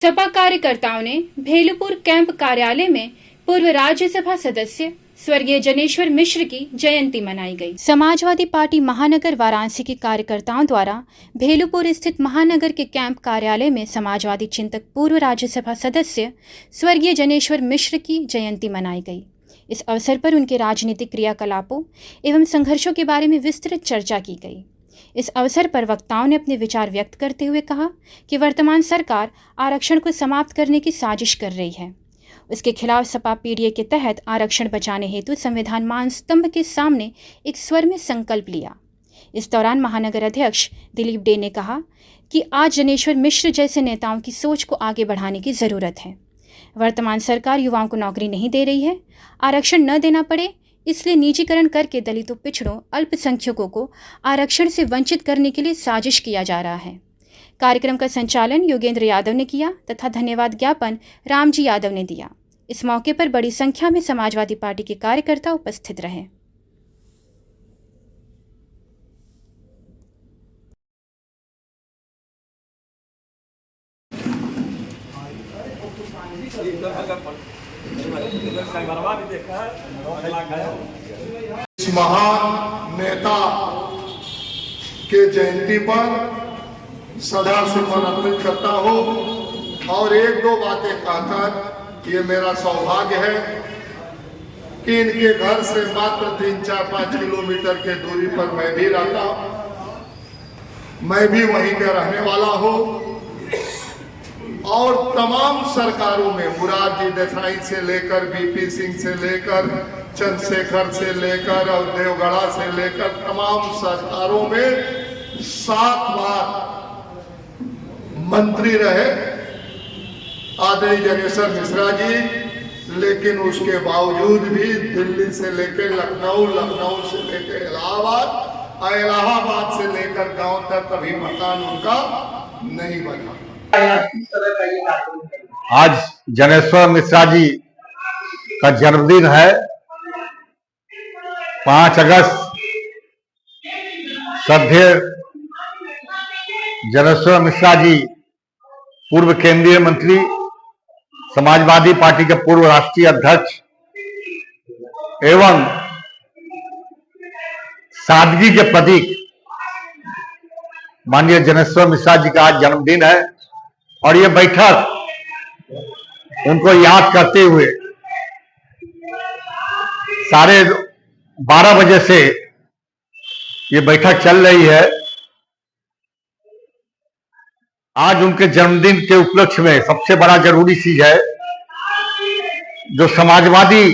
सपा कार्यकर्ताओं ने भेलुपुर कैंप कार्यालय में पूर्व राज्यसभा सदस्य स्वर्गीय जनेश्वर मिश्र की जयंती मनाई गई। समाजवादी पार्टी महानगर वाराणसी के कार्यकर्ताओं द्वारा भेलुपुर स्थित महानगर के कैंप कार्यालय में समाजवादी चिंतक पूर्व राज्यसभा सदस्य स्वर्गीय जनेश्वर मिश्र की जयंती मनाई गई। इस अवसर पर उनके राजनीतिक क्रियाकलापों एवं संघर्षों के बारे में विस्तृत चर्चा की गई। इस अवसर पर वक्ताओं ने अपने विचार व्यक्त करते हुए कहा कि वर्तमान सरकार आरक्षण को समाप्त करने की साजिश कर रही है। उसके खिलाफ सपा पीडीए के तहत आरक्षण बचाने हेतु संविधान महास्तंभ के सामने एक स्वर में संकल्प लिया। इस दौरान महानगर अध्यक्ष दिलीप डे ने कहा कि आज जनेश्वर मिश्र जैसे नेताओं की सोच को आगे बढ़ाने की ज़रूरत है। वर्तमान सरकार युवाओं को नौकरी नहीं दे रही है। आरक्षण न देना पड़े इसलिए निजीकरण करके दलितों, पिछड़ों, अल्पसंख्यकों को आरक्षण से वंचित करने के लिए साजिश किया जा रहा है। कार्यक्रम का संचालन योगेंद्र यादव ने किया तथा धन्यवाद ज्ञापन रामजी यादव ने दिया। इस मौके पर बड़ी संख्या में समाजवादी पार्टी के कार्यकर्ता उपस्थित रहे। इस महान नेता के जयंती पर सदा सुमन अर्पित करता हूँ और एक दो बातें कहकर ये मेरा सौभाग्य है कि इनके घर से मात्र 3-4-5 किलोमीटर के दूरी पर मैं भी रहता हूँ। मैं भी वहीं का रहने वाला हूँ और तमाम सरकारों में मुरारजी देसाई से लेकर बीपी सिंह से लेकर चंद्रशेखर से लेकर और देवगढ़ा से लेकर तमाम सरकारों में 7 बार मंत्री रहे आदरणीय जनेश्वर मिश्रा जी, लेकिन उसके बावजूद भी दिल्ली से लेकर लखनऊ, लखनऊ से लेकर इलाहाबाद और इलाहाबाद से लेकर गांव तक कभी मकान उनका नहीं बना। आज जनेश्वर मिश्रा जी का जन्मदिन है 5 अगस्त। श्रद्धेय जनेश्वर मिश्रा जी पूर्व केंद्रीय मंत्री, समाजवादी पार्टी के पूर्व राष्ट्रीय अध्यक्ष एवं सादगी के प्रतीक माननीय जनेश्वर मिश्रा जी का आज जन्मदिन है और ये बैठक उनको याद करते हुए 12:30 बजे से ये बैठक चल रही है। आज उनके जन्मदिन के उपलक्ष्य में सबसे बड़ा जरूरी चीज है जो समाजवादी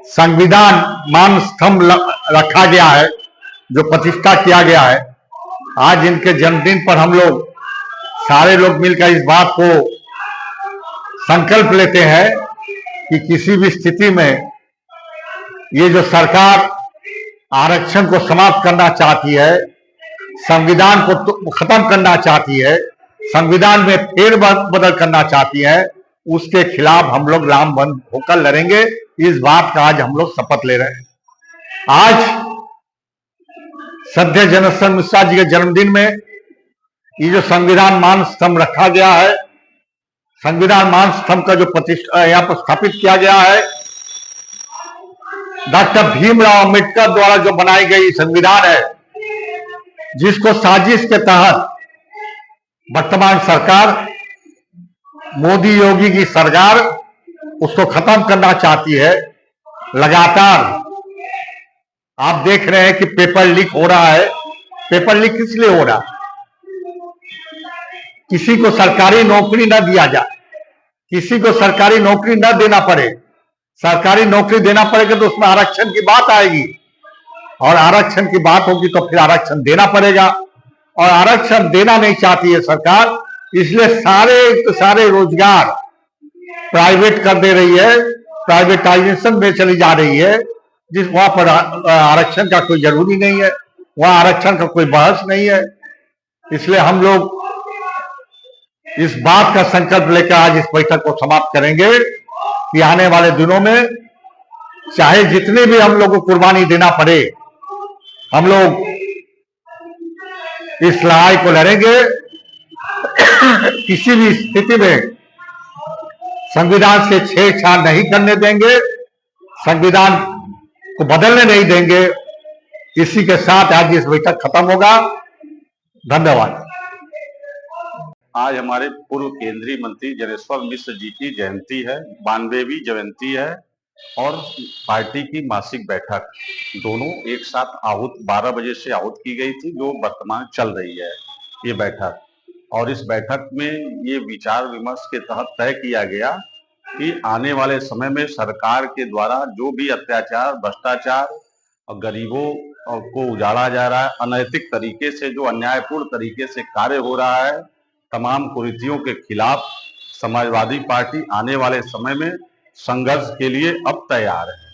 संविधान मान स्तंभ रखा गया है, जो प्रतिष्ठा किया गया है। आज इनके जन्मदिन पर हम लोग सारे लोग मिलकर इस बात को संकल्प लेते हैं कि किसी भी स्थिति में ये जो सरकार आरक्षण को समाप्त करना चाहती है, संविधान को खत्म करना चाहती है, संविधान में फेरबदल करना चाहती है, उसके खिलाफ हम लोग लामबंद होकर लड़ेंगे। इस बात का आज हम लोग शपथ ले रहे हैं। आज श्रद्धेय जनेश्वर मिश्रा जी के जन्मदिन में ये जो संविधान मान स्तंभ रखा गया है, संविधान मान स्तंभ का जो प्रतिष्ठा यहाँ पर स्थापित किया गया है, डॉक्टर भीमराव अंबेडकर द्वारा जो बनाई गई संविधान है, जिसको साजिश के तहत वर्तमान सरकार, मोदी योगी की सरकार उसको खत्म करना चाहती है। लगातार आप देख रहे हैं कि पेपर लीक हो रहा है। पेपर लीक किस लिए हो रहा है? किसी को सरकारी नौकरी न दिया जाए, किसी को सरकारी नौकरी न देना पड़े। सरकारी नौकरी देना पड़ेगा तो उसमें आरक्षण की बात आएगी और आरक्षण की बात होगी तो फिर आरक्षण देना पड़ेगा और आरक्षण देना नहीं चाहती है सरकार, इसलिए सारे रोजगार प्राइवेट कर दे रही है, प्राइवेटाइजेशन में चली जा रही है। जिस वहां पर आरक्षण का कोई जरूरी नहीं है, वहां आरक्षण का कोई बहस नहीं है। इसलिए हम लोग इस बात का संकल्प लेकर आज इस बैठक को समाप्त करेंगे कि आने वाले दिनों में चाहे जितने भी हम लोग को कुर्बानी देना पड़े, हम लोग इस लड़ाई को लड़ेंगे किसी भी स्थिति में संविधान से छेड़छाड़ नहीं करने देंगे, संविधान को बदलने नहीं देंगे। इसी के साथ आज इस बैठक खत्म होगा। धन्यवाद। आज हमारे पूर्व केंद्रीय मंत्री जनेश्वर मिश्र जी की जयंती है, 92वीं जयंती है और पार्टी की मासिक बैठक दोनों एक साथ आहूत 12 बजे से आहूत की गई थी, जो वर्तमान चल रही है ये बैठक। और इस बैठक में ये विचार विमर्श के तहत तय किया गया कि आने वाले समय में सरकार के द्वारा जो भी अत्याचार, भ्रष्टाचार और गरीबों को उजाड़ा जा रहा है, अनैतिक तरीके से जो अन्यायपूर्ण तरीके से कार्य हो रहा है, तमाम कुरीतियों के खिलाफ समाजवादी पार्टी आने वाले समय में संघर्ष के लिए अब तैयार है।